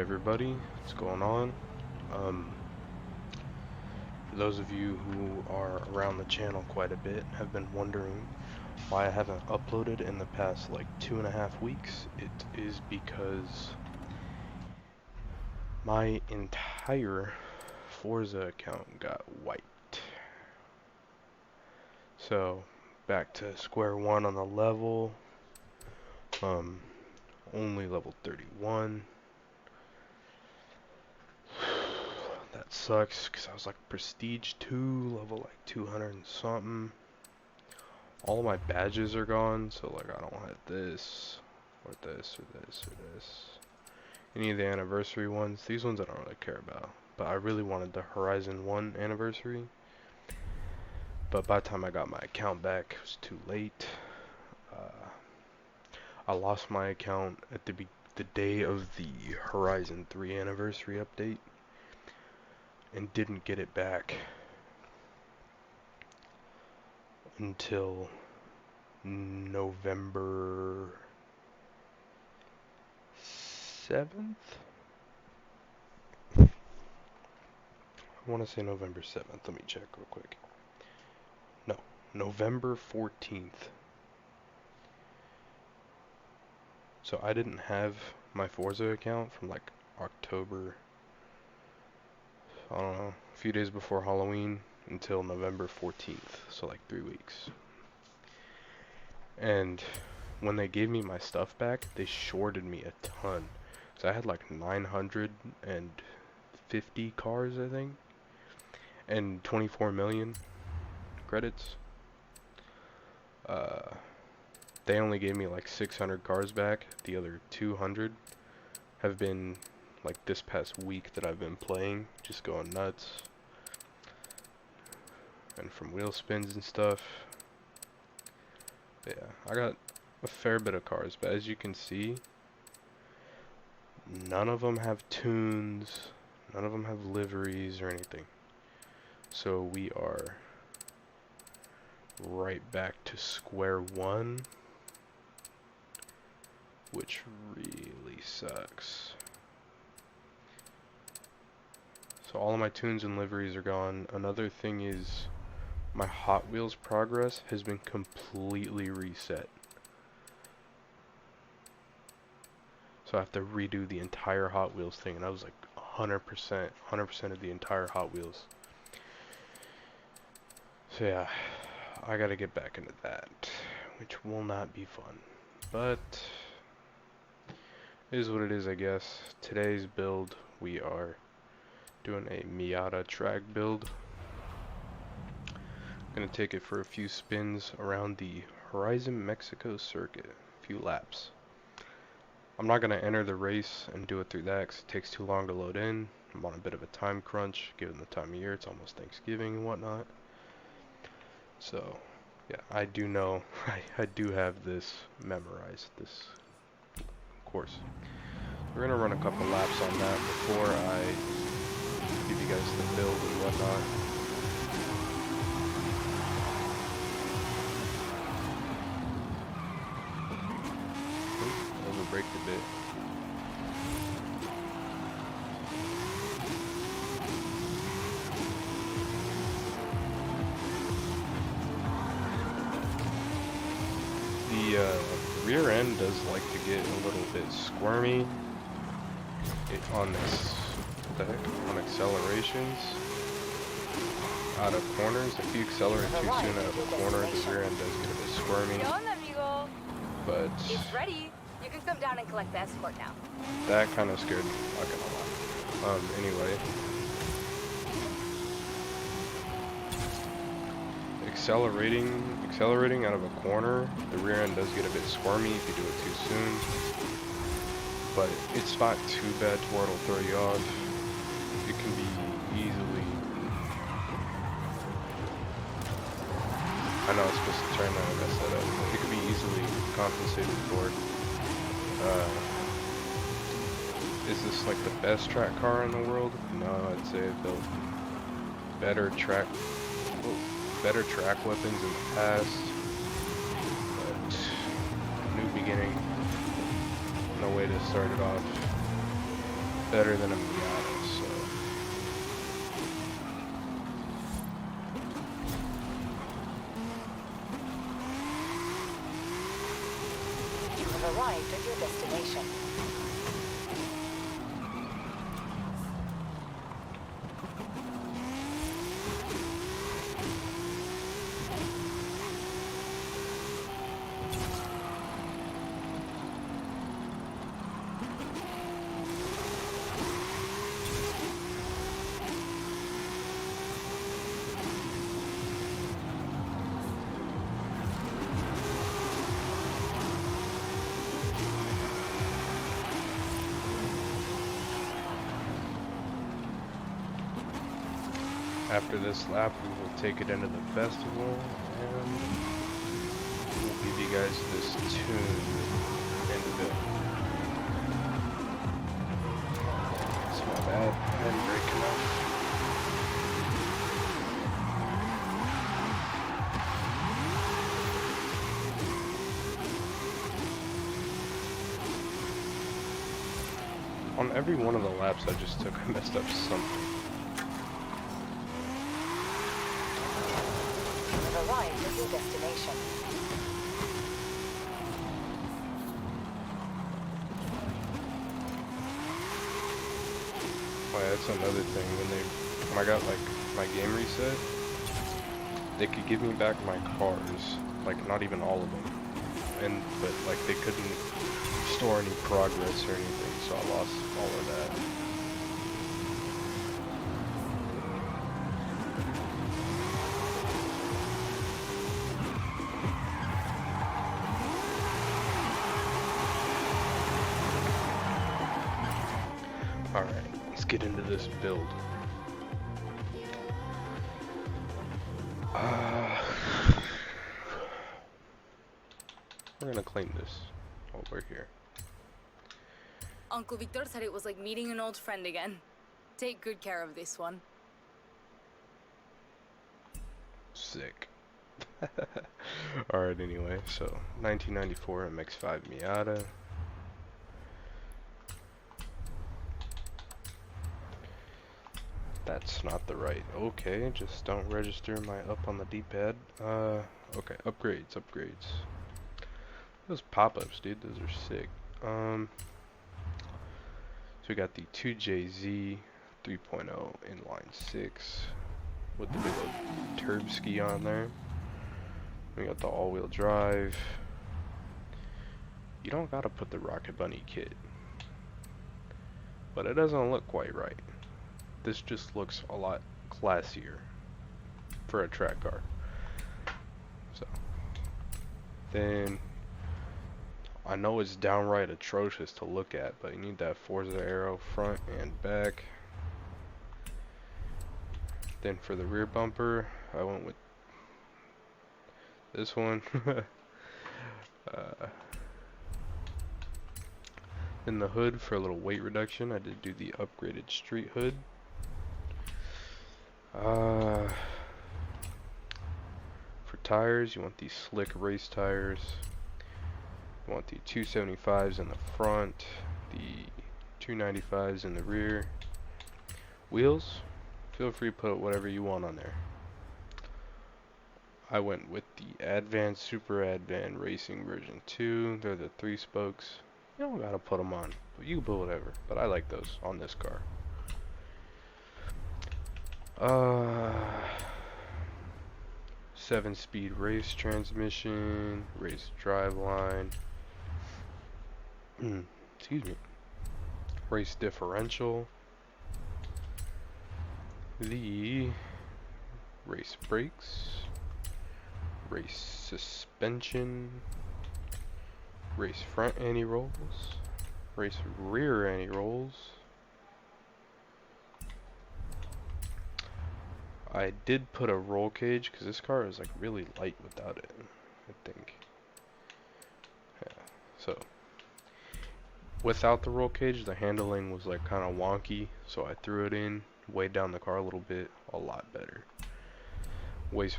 everybody, what's going on? For those of you who are around the channel quite a bit have been wondering why I haven't uploaded in the past like 2.5 weeks. It is because my entire Forza account got wiped. So back to square one on the level, only level 31. That sucks, because I was like Prestige 2, level like 200 and something. All of my badges are gone, so like I don't have this, or this, or this, or this. Any of the anniversary ones. These ones I don't really care about. But I really wanted the Horizon 1 anniversary. But by the time I got my account back, it was too late. I lost my account at the day of the Horizon 3 anniversary update. And didn't get it back until November 7th? I want to say November 7th. Let me check real quick. No, November 14th. So I didn't have my Forza account from like October, I don't know, a few days before Halloween until November 14th. So like 3 weeks. And when they gave me my stuff back, they shorted me a ton. So I had like 950 cars, I think, and 24 million credits. They only gave me like 600 cars back. The other 200 have been like this past week that I've been playing, just going nuts. And from wheel spins and stuff. Yeah, I got a fair bit of cars, but as you can see, none of them have tunes, none of them have liveries or anything. So we are right back to square one, which really sucks. So all of my tunes and liveries are gone. Another thing is my Hot Wheels progress has been completely reset. So I have to redo the entire Hot Wheels thing, and I was like 100% of the entire Hot Wheels. So yeah, I gotta get back into that, which will not be fun, but it is what it is, I guess. Today's build, we are doing a Miata track build. Gonna take it for a few spins around the Horizon Mexico circuit, a few laps. I'm not gonna enter the race and do it through that because it takes too long to load in. I'm on a bit of a time crunch given the time of year. It's almost Thanksgiving and whatnot. So yeah, I do know I do have this memorized, this course. We're gonna run a couple laps on that before I give you guys the build and whatnot. Overbraked a bit. The rear end does like to get a little bit squirmy on this, what the heck, on accelerations out of corners. If you accelerate too soon out of a corner, the rear end does get a bit squirmy. But it's ready. You can come down and collect the escort now. That kind of scared me, not gonna lie. Anyway. Accelerating out of a corner, the rear end does get a bit squirmy if you do it too soon. But it's not too bad to where it'll throw you off. It can be easily... I know it's supposed to turn that and mess that up. It can be easily compensated for. Is this like the best track car in the world? No, I'd say it built better track weapons in the past, but new beginning, no way to start it off. better than a Miata, so You have arrived at your destination. after this lap we will take it into the festival and we'll give you guys this tune in a bit. It's my bad, I didn't break enough. On every one of the laps I just took, I messed up something. You have arrived at your destination. Oh yeah, that's another thing. When I got like my game reset, they could give me back my cars, like not even all of them, but like they couldn't store any progress or anything, so I lost all of that. Alright, let's get into this build. We're gonna claim this while we're here. Uncle Victor said it was like meeting an old friend again. Take good care of this one. Sick. Alright, anyway, so 1994 MX-5 Miata. That's not the right. Okay, just don't register my up on the D-pad. Okay, upgrades. Those pop-ups, dude, those are sick. So we got the 2JZ 3.0 inline 6 with the big old turb ski on there. We got the all-wheel drive. You don't gotta put the Rocket Bunny kit, but it doesn't look quite right. This just looks a lot classier for a track car. So then I know it's downright atrocious to look at, but you need that Forza Aero front and back. Then for the rear bumper, I went with this one. In the hood, for a little weight reduction, I did do the upgraded street hood. For tires, you want these slick race tires. You want the 275s in the front, the 295s in the rear. Wheels, feel free to put whatever you want on there. I went with the Advan Super Advan Racing version 2. They're the 3 spokes. You don't gotta put them on, but you can put whatever. But I like those on this car. 7-speed race transmission, race driveline. Excuse me. Race differential. The race brakes. Race suspension. Race front anti-rolls. Race rear anti-rolls. I did put a roll cage because this car is like really light without it, I think. Yeah, so without the roll cage, the handling was like kind of wonky, so I threw it in, weighed down the car a little bit, a lot better. Race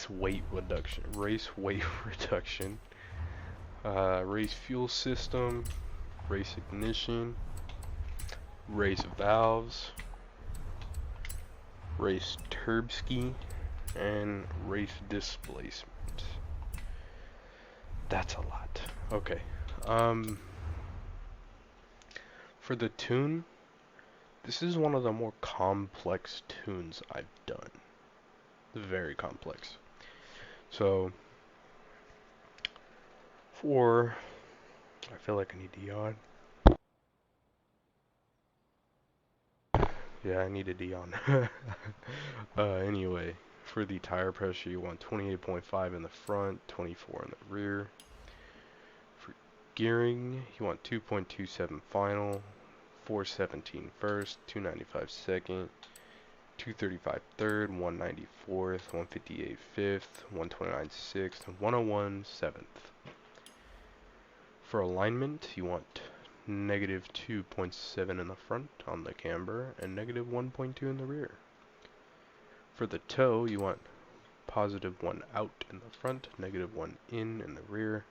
weight reduction, race fuel system, race ignition. race valves, race turbski, and race displacement. That's a lot. Okay. For the tune, this is one of the more complex tunes I've done. Very complex. So, I feel like I need to yawn. Yeah, I need a yawn. Anyway, for the tire pressure, you want 28.5 in the front, 24 in the rear. For gearing, you want 2.27 final, 417 first, 295 second, 235 third, 190 fourth, 158 fifth, 129 sixth, and 101 seventh. For alignment, you want negative 2.7 in the front on the camber and negative 1.2 in the rear. For the toe, you want positive 1 out in the front, negative 1 in the rear.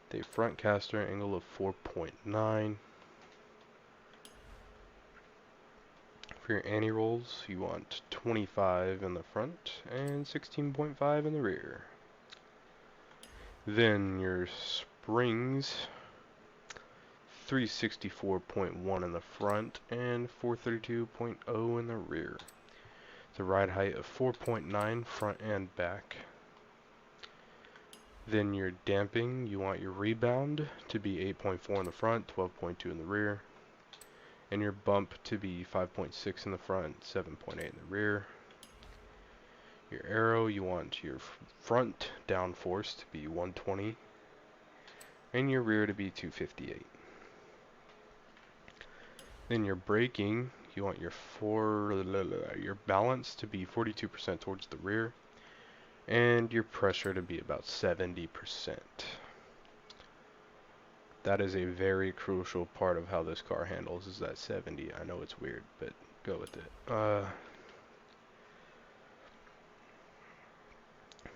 The front caster angle of 4.9. For your anti-rolls, you want 25 in the front and 16.5 in the rear. Then your springs, 364.1 in the front and 432.0 in the rear. The ride height of 4.9 front and back. Then your damping, you want your rebound to be 8.4 in the front, 12.2 in the rear. And your bump to be 5.6 in the front, 7.8 in the rear. Your aero, you want your front downforce to be 120 and your rear to be 258. Then your braking, you want your balance to be 42% towards the rear and your pressure to be about 70%. That is a very crucial part of how this car handles, is that 70. I know it's weird, but go with it.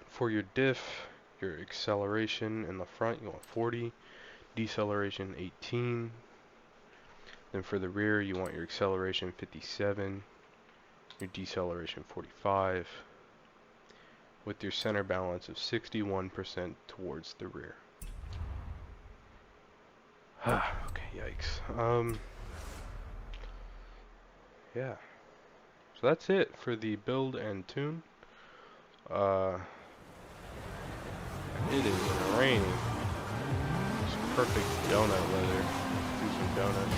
For your diff, your acceleration in the front, you want 40, deceleration 18. Then for the rear, you want your acceleration 57, your deceleration 45, with your center balance of 61% towards the rear. Okay, yikes. Yeah. So that's it for the build and tune. It is raining. It's perfect donut weather. Do some donuts.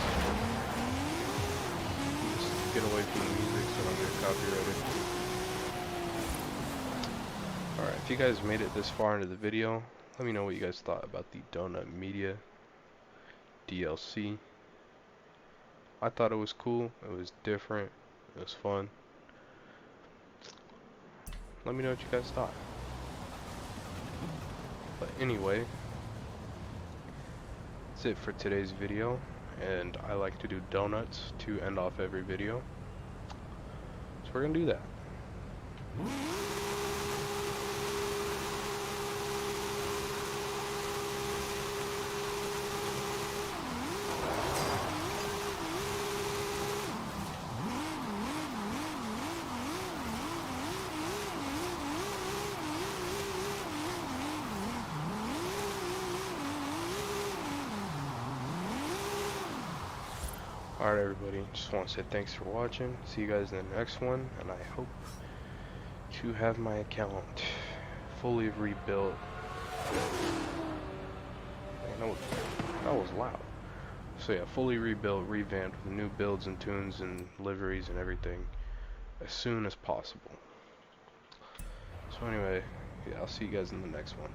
Just get away from the music so I don't get copyrighted. Alright, if you guys made it this far into the video, let me know what you guys thought about the Donut Media DLC. I thought it was cool. It was different. It was fun. Let me know what you guys thought. But anyway, that's it for today's video. And I like to do donuts to end off every video. So we're gonna do that. Alright everybody, just want to say thanks for watching. See you guys in the next one, and I hope to have my account fully rebuilt. Man, that was loud. So yeah, fully rebuilt, revamped with new builds and tunes and liveries and everything as soon as possible. So anyway, yeah, I'll see you guys in the next one.